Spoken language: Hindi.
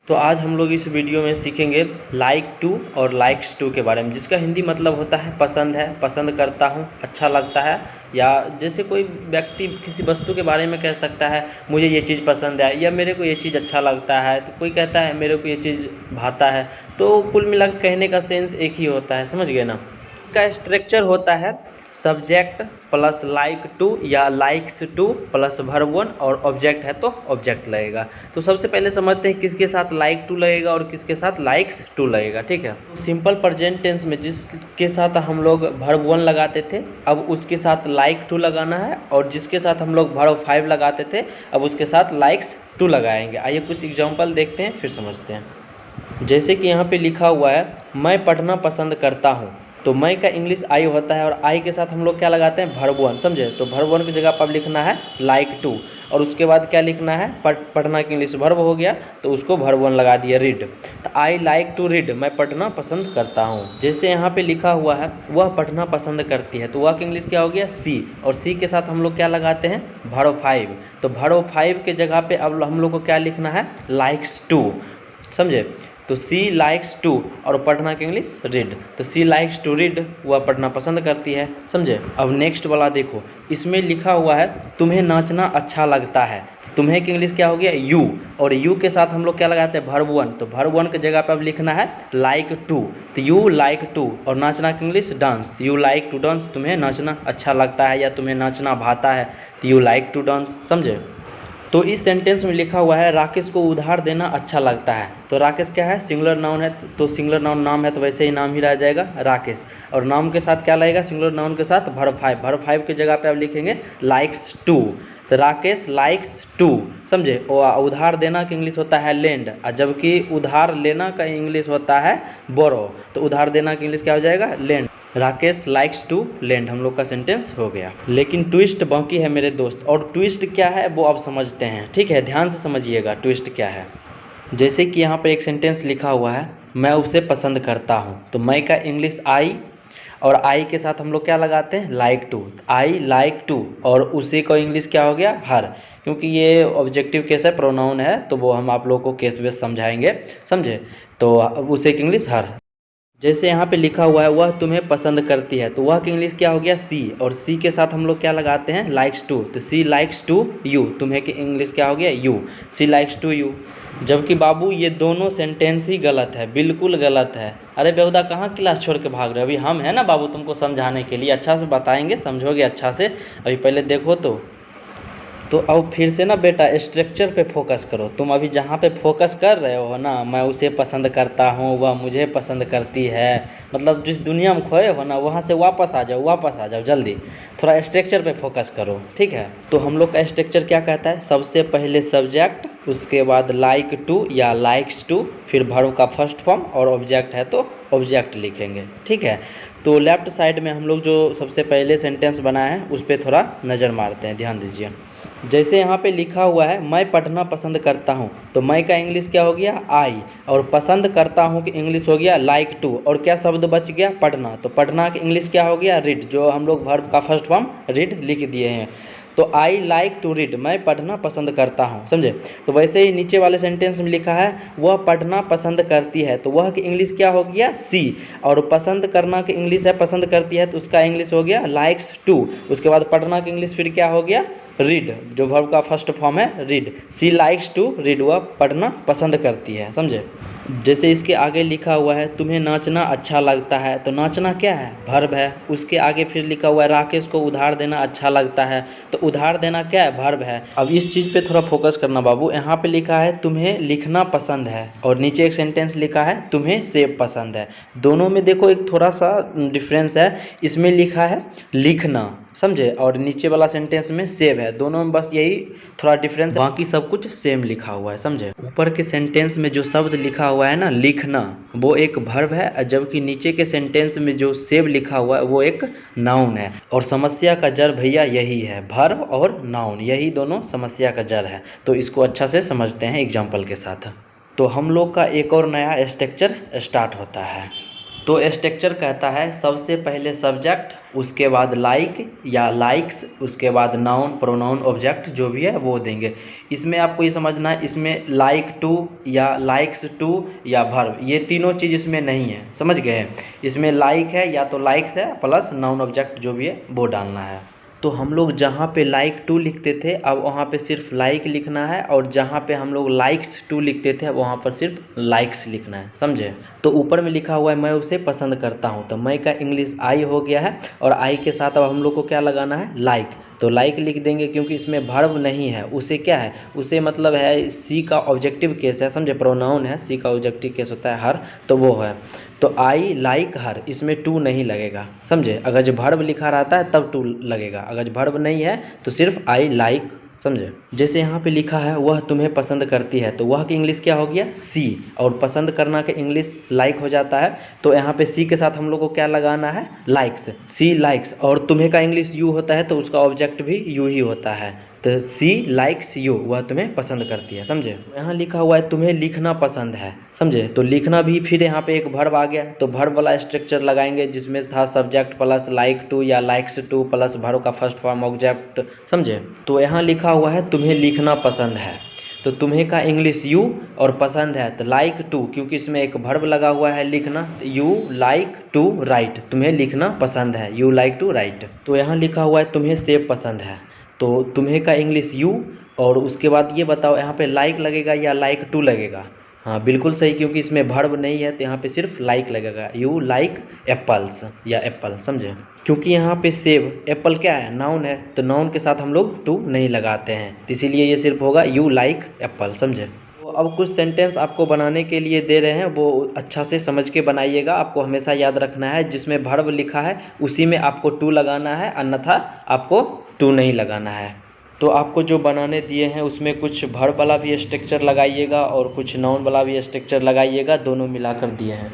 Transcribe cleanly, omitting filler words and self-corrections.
तो आज हम लोग इस वीडियो में सीखेंगे लाइक टू और लाइक्स टू के बारे में, जिसका हिंदी मतलब होता है पसंद है, पसंद करता हूँ, अच्छा लगता है। या जैसे कोई व्यक्ति किसी वस्तु के बारे में कह सकता है मुझे ये चीज़ पसंद है या मेरे को ये चीज़ अच्छा लगता है, तो कोई कहता है मेरे को ये चीज़ भाता है। तो कुल मिलाकर कहने का सेंस एक ही होता है, समझ गए ना। इसका स्ट्रक्चर होता है सब्जेक्ट प्लस लाइक टू या likes two plus verb one, और ऑब्जेक्ट है तो ऑब्जेक्ट लगेगा। तो सबसे पहले समझते हैं किसके साथ लाइक टू लगेगा और किसके साथ लाइक्स टू लगेगा। ठीक है, तो सिंपल प्रेजेंट टेंस में जिसके साथ हम लोग वर्ब वन लगाते थे अब उसके साथ लाइक टू लगाना है, और जिसके साथ हम लोग वर्ब फाइव लगाते थे अब उसके साथ लाइक्स टू लगाएंगे। आइए कुछ एग्जाम्पल देखते हैं फिर समझते हैं। जैसे कि यहाँ पे लिखा हुआ है मैं पढ़ना पसंद करता हूँ, तो मैं का इंग्लिश आई होता है और आई के साथ हम लोग क्या लगाते हैं वर्ब वन, समझे। तो वर्ब वन की जगह पर अब लिखना है लाइक टू, और उसके बाद क्या लिखना है पढ़ना की इंग्लिश वर्ब हो गया तो उसको वर्ब वन लगा दिया रीड। तो आई लाइक टू रीड, मैं पढ़ना पसंद करता हूँ। जैसे यहाँ पे लिखा हुआ है वह पढ़ना पसंद करती है, तो वह की इंग्लिश क्या हो गया सी, और सी के साथ हम लोग क्या लगाते हैं वर्ब फाइव। तो वर्ब फाइव के जगह पे अब हम लोग को क्या लिखना है लाइक्स टू, समझे। तो सी लाइक्स टू और पढ़ना की इंग्लिश रीड, तो सी लाइक्स टू रीड, वह पढ़ना पसंद करती है, समझे। अब नेक्स्ट वाला देखो, इसमें लिखा हुआ है तुम्हें नाचना अच्छा लगता है, तुम्हें की इंग्लिश क्या हो गया यू, और यू के साथ हम लोग क्या लगाते हैं वर्ब वन। तो वर्ब वन की जगह पे अब लिखना है लाइक टू, तो यू लाइक टू, और नाचना की इंग्लिश डांस, तो यू लाइक टू डांस, तुम्हें नाचना अच्छा लगता है या तुम्हें नाचना भाता है, तो यू लाइक टू डांस, समझे। तो इस सेंटेंस में लिखा हुआ है राकेश को उधार देना अच्छा लगता है, तो राकेश क्या है सिंगुलर नाउन है, तो सिंगुलर नाउन नाम है तो वैसे ही नाम ही रह जाएगा राकेश, और नाम के साथ क्या लगेगा सिंगुलर नाउन के साथ वर्ब फाइव। वर्ब फाइव की जगह पे आप लिखेंगे लाइक्स टू, तो राकेश लाइक्स टू, समझे। और उधार देना का इंग्लिश होता है लेंड, जबकि उधार लेना का इंग्लिश होता है बोरो, तो उधार देना का इंग्लिश क्या हो जाएगा lend. Rakesh likes to lend हम लोग का सेंटेंस हो गया। लेकिन ट्विस्ट बाकी है मेरे दोस्त, और ट्विस्ट क्या है वो अब समझते हैं, ठीक है, ध्यान से समझिएगा ट्विस्ट क्या है। जैसे कि यहाँ पर एक सेंटेंस लिखा हुआ है मैं उसे पसंद करता हूँ, तो मैं का इंग्लिश आई, और आई के साथ हम लोग क्या लगाते हैं like to, I like to, और उसी को इंग्लिश क्या हो गया हर, क्योंकि ये ऑब्जेक्टिव केस है प्रोनाउन है तो वो हम आप लोग को केस बेस समझाएंगे, समझे। तो उसे की इंग्लिश हर। जैसे यहाँ पे लिखा हुआ है वह तुम्हें पसंद करती है, तो वह की इंग्लिश क्या हो गया सी, और सी के साथ हम लोग क्या लगाते हैं लाइक्स टू, तो सी लाइक्स टू यू, तुम्हें की इंग्लिश क्या हो गया you, she likes to you. जबकि बाबू ये दोनों सेंटेंस ही गलत है, बिल्कुल गलत है। अरे बेहुदा कहाँ क्लास छोड़ के भाग रहे हो, अभी हम हैं ना बाबू तुमको समझाने के लिए, अच्छा से बताएंगे समझोगे अच्छा से, अभी पहले देखो। तो अब फिर से ना बेटा स्ट्रक्चर पे फोकस करो, तुम अभी जहाँ पे फोकस कर रहे हो ना मैं उसे पसंद करता हूँ वह मुझे पसंद करती है, मतलब जिस दुनिया में खोए हो ना वहाँ से वापस आ जाओ, वापस आ जाओ जल्दी, थोड़ा स्ट्रक्चर पे फोकस करो, ठीक है। तो हम लोग का स्ट्रक्चर क्या कहता है, सबसे पहले सब्जेक्ट, उसके बाद लाइक टू या लाइक्स टू, फिर वर्ब का फर्स्ट फॉर्म, और ऑब्जेक्ट है तो ऑब्जेक्ट लिखेंगे, ठीक है। तो लेफ्ट साइड में हम लोग जो सबसे पहले सेंटेंस बनाए हैं उस पर थोड़ा नज़र मारते हैं, ध्यान दीजिए। जैसे यहाँ पे लिखा हुआ है मैं पढ़ना पसंद करता हूँ, तो मैं का इंग्लिश क्या हो गया आई, और पसंद करता हूँ कि इंग्लिश हो गया लाइक टू, और क्या शब्द बच गया पढ़ना, तो पढ़ना की इंग्लिश क्या हो गया रीड, जो हम लोग वर्ब का फर्स्ट फॉर्म रीड लिख दिए हैं। तो आई लाइक टू रीड, मैं पढ़ना पसंद करता हूँ, समझे। तो वैसे ही नीचे वाले सेंटेंस में लिखा है वह पढ़ना पसंद करती है, तो वह की इंग्लिश क्या हो गया सी, और पसंद करना की इंग्लिश है पसंद करती है तो उसका इंग्लिश हो गया लाइक्स टू, उसके बाद पढ़ना की इंग्लिश फिर क्या हो गया रीड, जो वर्ब का फर्स्ट फॉर्म है read, she likes to read, वह पढ़ना पसंद करती है, समझे। जैसे इसके आगे लिखा हुआ है तुम्हें नाचना अच्छा लगता है, तो नाचना क्या है वर्ब है, उसके आगे फिर लिखा हुआ है राकेश को उधार देना अच्छा लगता है, तो उधार देना क्या है वर्ब है। अब इस चीज़ पे थोड़ा फोकस करना बाबू, यहाँ पे लिखा है तुम्हें लिखना पसंद है, और नीचे एक सेंटेंस लिखा है तुम्हें सेब पसंद है, दोनों में देखो एक थोड़ा सा डिफरेंस है, इसमें लिखा है लिखना, समझे, और नीचे वाला सेंटेंस में सेव है, दोनों में बस यही थोड़ा डिफरेंस है, बाकी सब कुछ सेम लिखा हुआ है, समझे। ऊपर के सेंटेंस में जो शब्द लिखा हुआ है ना लिखना, वो एक वर्ब है, जबकि नीचे के सेंटेंस में जो सेव लिखा हुआ है वो एक नाउन है, और समस्या का जड़ भैया यही है, वर्ब और नाउन यही दोनों समस्या का जड़ है। तो इसको अच्छा से समझते हैं एग्जाम्पल के साथ। तो हम लोग का एक और नया स्ट्रक्चर स्टार्ट होता है। तो स्ट्रक्चर कहता है सबसे पहले सब्जेक्ट, उसके बाद लाइक या लाइक्स, उसके बाद नाउन प्रोनाउन ऑब्जेक्ट जो भी है वो देंगे। इसमें आपको ये समझना है, इसमें लाइक टू या लाइक्स टू या वर्ब, ये तीनों चीज़ इसमें नहीं है, समझ गए। इसमें लाइक है या तो लाइक्स है प्लस नाउन ऑब्जेक्ट जो भी है वो डालना है। तो हम लोग जहाँ पे लाइक टू लिखते थे अब वहाँ पे सिर्फ लाइक लिखना है, और जहाँ पे हम लोग लाइक्स टू लिखते थे अब वहाँ पर सिर्फ लाइक्स लिखना है, समझे। तो ऊपर में लिखा हुआ है मैं उसे पसंद करता हूँ, तो मैं का इंग्लिश आई हो गया है, और आई के साथ अब हम लोग को क्या लगाना है, लाइक। तो लाइक लिख देंगे क्योंकि इसमें वर्ब नहीं है, उसे क्या है, उसे मतलब है सी का ऑब्जेक्टिव केस है, समझे, प्रोनाउन है, सी का ऑब्जेक्टिव केस होता है हर, तो वो है। तो आई लाइक हर, इसमें टू नहीं लगेगा, समझे। अगर जो वर्ब लिखा रहता है तब टू लगेगा, अगर वर्ब नहीं है तो सिर्फ आई लाइक, समझे। जैसे यहाँ पे लिखा है वह तुम्हें पसंद करती है, तो वह की इंग्लिश क्या हो गया, सी, और पसंद करना के इंग्लिश लाइक हो जाता है। तो यहाँ पे सी के साथ हम लोग को क्या लगाना है, लाइक्स, सी लाइक्स, और तुम्हें का इंग्लिश यू होता है तो उसका ऑब्जेक्ट भी यू ही होता है। तो सी लाइक्स यू, वह तुम्हें पसंद करती है, समझे। यहाँ लिखा हुआ है तुम्हें लिखना पसंद है, समझे। तो लिखना भी फिर यहाँ पे एक वर्ब आ गया, तो वर्ब वाला स्ट्रक्चर लगाएंगे जिसमें था सब्जेक्ट प्लस लाइक टू या लाइक्स टू प्लस वर्ब का फर्स्ट फॉर्म ऑब्जेक्ट, समझे। तो यहाँ लिखा हुआ है तुम्हें लिखना पसंद है, तो तुम्हें का इंग्लिश यू और पसंद है तो लाइक टू, क्योंकि इसमें एक वर्ब लगा हुआ है लिखना, यू लाइक टू राइट, तुम्हें लिखना पसंद है, यू लाइक टू राइट। तो यहाँ लिखा हुआ है तुम्हें सेब पसंद है, तो तुम्हें का इंग्लिश यू, और उसके बाद ये बताओ यहाँ पे लाइक लगेगा या लाइक टू लगेगा। हाँ बिल्कुल सही, क्योंकि इसमें वर्ब नहीं है तो यहाँ पे सिर्फ लाइक लगेगा, यू लाइक एप्पल्स या एप्पल, समझे। क्योंकि यहाँ पे सेब, एप्पल क्या है, नाउन है, तो नाउन के साथ हम लोग टू नहीं लगाते हैं, तो इसीलिए ये सिर्फ होगा यू लाइक एप्पल, समझे। तो अब कुछ सेंटेंस आपको बनाने के लिए दे रहे हैं, वो अच्छा से समझ के बनाइएगा। आपको हमेशा याद रखना है जिसमें वर्ब लिखा है उसी में आपको टू लगाना है, अन्यथा आपको टू नहीं लगाना है। तो आपको जो बनाने दिए हैं उसमें कुछ वर्ब वाला भी स्ट्रक्चर लगाइएगा और कुछ नाउन वाला भी स्ट्रक्चर लगाइएगा, दोनों मिलाकर दिए हैं।